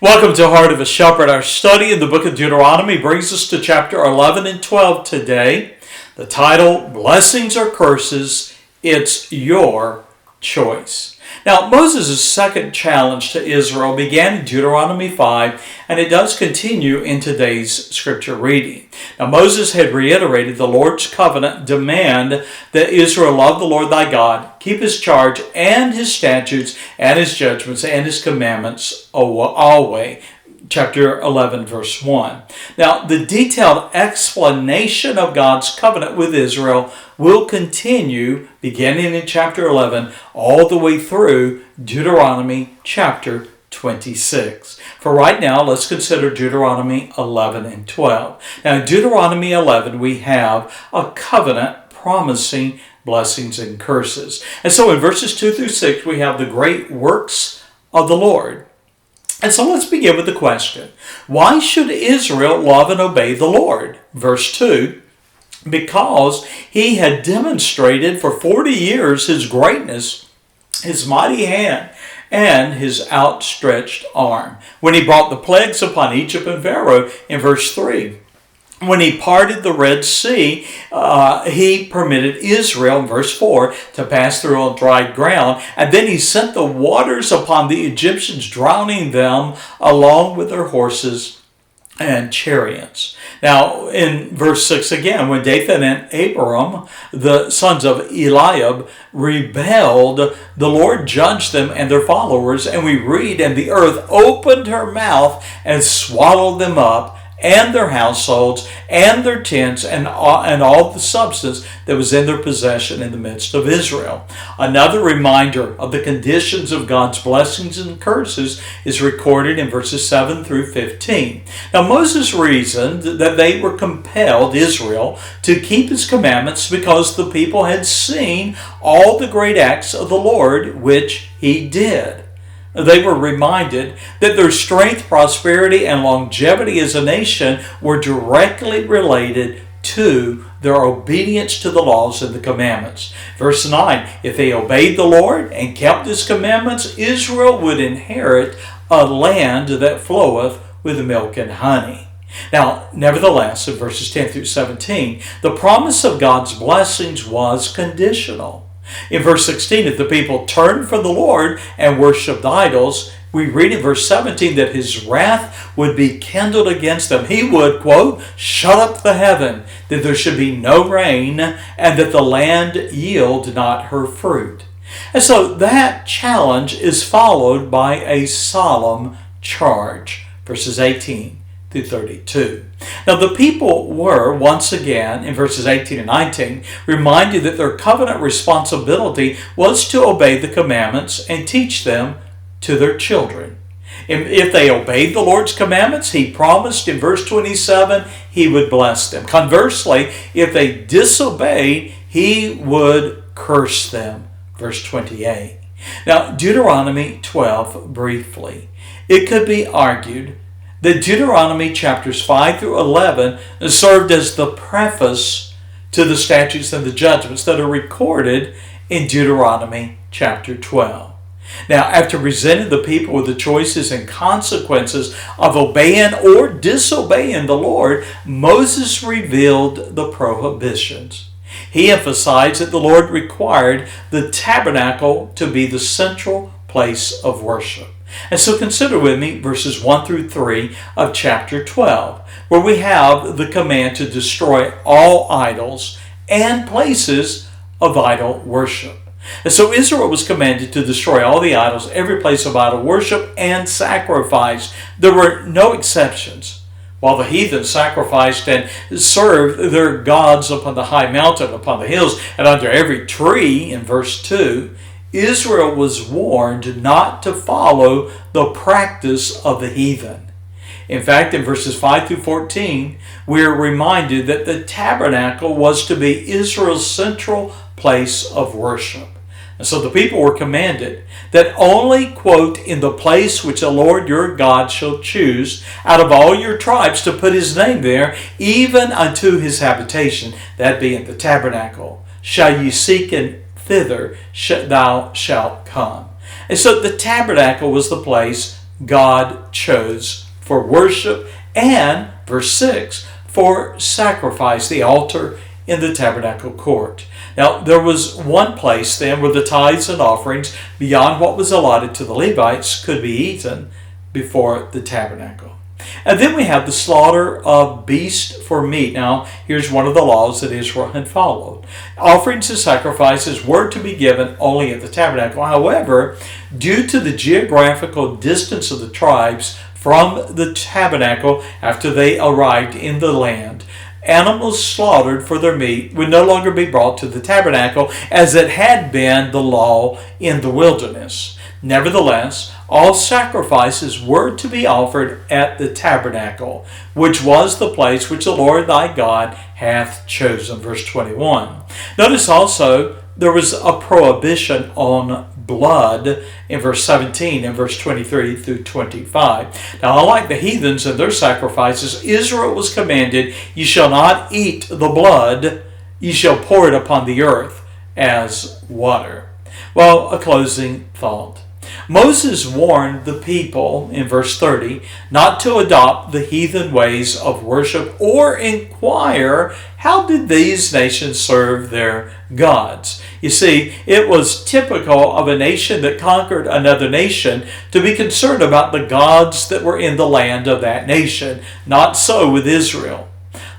Welcome to Heart of a Shepherd. Our study in the book of Deuteronomy brings us to chapter 11 and 12 today. The title, Blessings or Curses, It's Your Choice. Now, Moses' second challenge to Israel began in Deuteronomy 5, and it does continue in today's scripture reading. Now, Moses had reiterated the Lord's covenant demand that Israel love the Lord thy God, keep his charge and his statutes and his judgments and his commandments always. Chapter 11, verse 1. Now, the detailed explanation of God's covenant with Israel will continue beginning in chapter 11 all the way through Deuteronomy chapter 26. For right now, let's consider Deuteronomy 11 and 12. Now, in Deuteronomy 11, we have a covenant promising blessings and curses. And so in verses 2 through 6, we have the great works of the Lord. And so let's begin with the question, why should Israel love and obey the Lord? Verse 2, because he had demonstrated for 40 years his greatness, his mighty hand, and his outstretched arm. When he brought the plagues upon Egypt and Pharaoh in verse 3. When he parted the Red Sea, he permitted Israel, in verse 4, to pass through on dry ground. And then he sent the waters upon the Egyptians, drowning them along with their horses and chariots. Now, in verse 6 again, when Dathan and Abiram, the sons of Eliab, rebelled, the Lord judged them and their followers. And we read, and the earth opened her mouth and swallowed them up, and their households, and their tents, and all the substance that was in their possession in the midst of Israel. Another reminder of the conditions of God's blessings and curses is recorded in verses 7 through 15. Now, Moses reasoned that they were compelled, Israel, to keep his commandments because the people had seen all the great acts of the Lord which he did. They were reminded that their strength, prosperity, and longevity as a nation were directly related to their obedience to the laws and the commandments. Verse 9, if they obeyed the Lord and kept his commandments, Israel would inherit a land that floweth with milk and honey. Now, nevertheless, in verses 10 through 17, the promise of God's blessings was conditional. In verse 16, if the people turned from the Lord and worshipped idols, we read in verse 17 that his wrath would be kindled against them. He would, quote, shut up the heaven, that there should be no rain, and that the land yield not her fruit. And so that challenge is followed by a solemn charge. Verses 18 through 32. Now the people were, once again, in verses 18 and 19, reminded that their covenant responsibility was to obey the commandments and teach them to their children. If they obeyed the Lord's commandments, he promised in verse 27 he would bless them. Conversely, if they disobeyed, he would curse them. Verse 28. Now, Deuteronomy 12, briefly. It could be argued that Deuteronomy chapters 5 through 11 served as the preface to the statutes and the judgments that are recorded in Deuteronomy chapter 12. Now, after presenting the people with the choices and consequences of obeying or disobeying the Lord, Moses revealed the prohibitions. He emphasized that the Lord required the tabernacle to be the central place of worship. And so consider with me verses 1 through 3 of chapter 12, where we have the command to destroy all idols and places of idol worship. And so Israel was commanded to destroy all the idols, every place of idol worship and sacrifice. There were no exceptions. While the heathen sacrificed and served their gods upon the high mountain, upon the hills, and under every tree, in verse 2, Israel was warned not to follow the practice of the heathen. In fact, in verses 5 through 14, we are reminded that the tabernacle was to be Israel's central place of worship. And so the people were commanded that only, quote, in the place which the Lord your God shall choose out of all your tribes to put his name there, even unto his habitation, that being the tabernacle, shall ye seek and thither thou shalt come. And so the tabernacle was the place God chose for worship, and, verse 6, for sacrifice, the altar in the tabernacle court. Now, there was one place then where the tithes and offerings beyond what was allotted to the Levites could be eaten before the tabernacle. And then we have the slaughter of beast for meat. Now, here's one of the laws that Israel had followed. Offerings and sacrifices were to be given only at the tabernacle. However, due to the geographical distance of the tribes from the tabernacle after they arrived in the land, animals slaughtered for their meat would no longer be brought to the tabernacle as it had been the law in the wilderness. Nevertheless, all sacrifices were to be offered at the tabernacle, which was the place which the Lord thy God hath chosen. Verse 21. Notice also there was a prohibition on blood in verse 17 and verse 23 through 25. Now, unlike the heathens and their sacrifices, Israel was commanded, "You shall not eat the blood, you shall pour it upon the earth as water." Well, a closing thought. Moses warned the people in verse 30 not to adopt the heathen ways of worship or inquire how did these nations serve their gods. You see, it was typical of a nation that conquered another nation to be concerned about the gods that were in the land of that nation. Not so with Israel.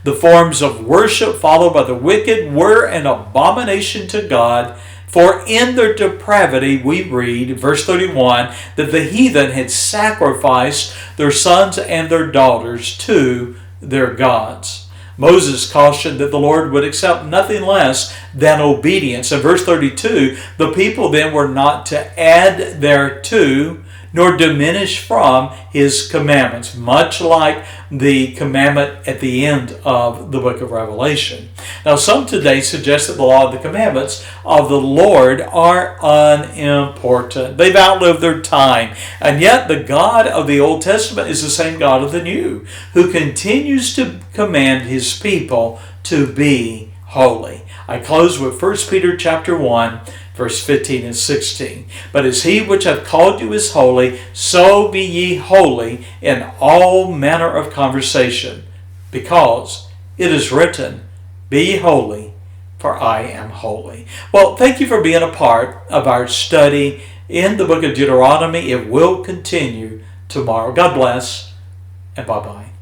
The forms of worship followed by the wicked were an abomination to God. For in their depravity, we read, verse 31, that the heathen had sacrificed their sons and their daughters to their gods. Moses cautioned that the Lord would accept nothing less than obedience. In verse 32, the people then were not to add thereto nor diminish from his commandments, much like the commandment at the end of the book of Revelation. Now, some today suggest that the law and the commandments of the Lord are unimportant. They've outlived their time. And yet the God of the Old Testament is the same God of the New, who continues to command his people to be holy. I close with 1 Peter chapter 1, verse 15 and 16. But as he which hath called you is holy, so be ye holy in all manner of conversation, because it is written, Be ye holy, for I am holy. Well, thank you for being a part of our study in the book of Deuteronomy. It will continue tomorrow. God bless, and bye-bye.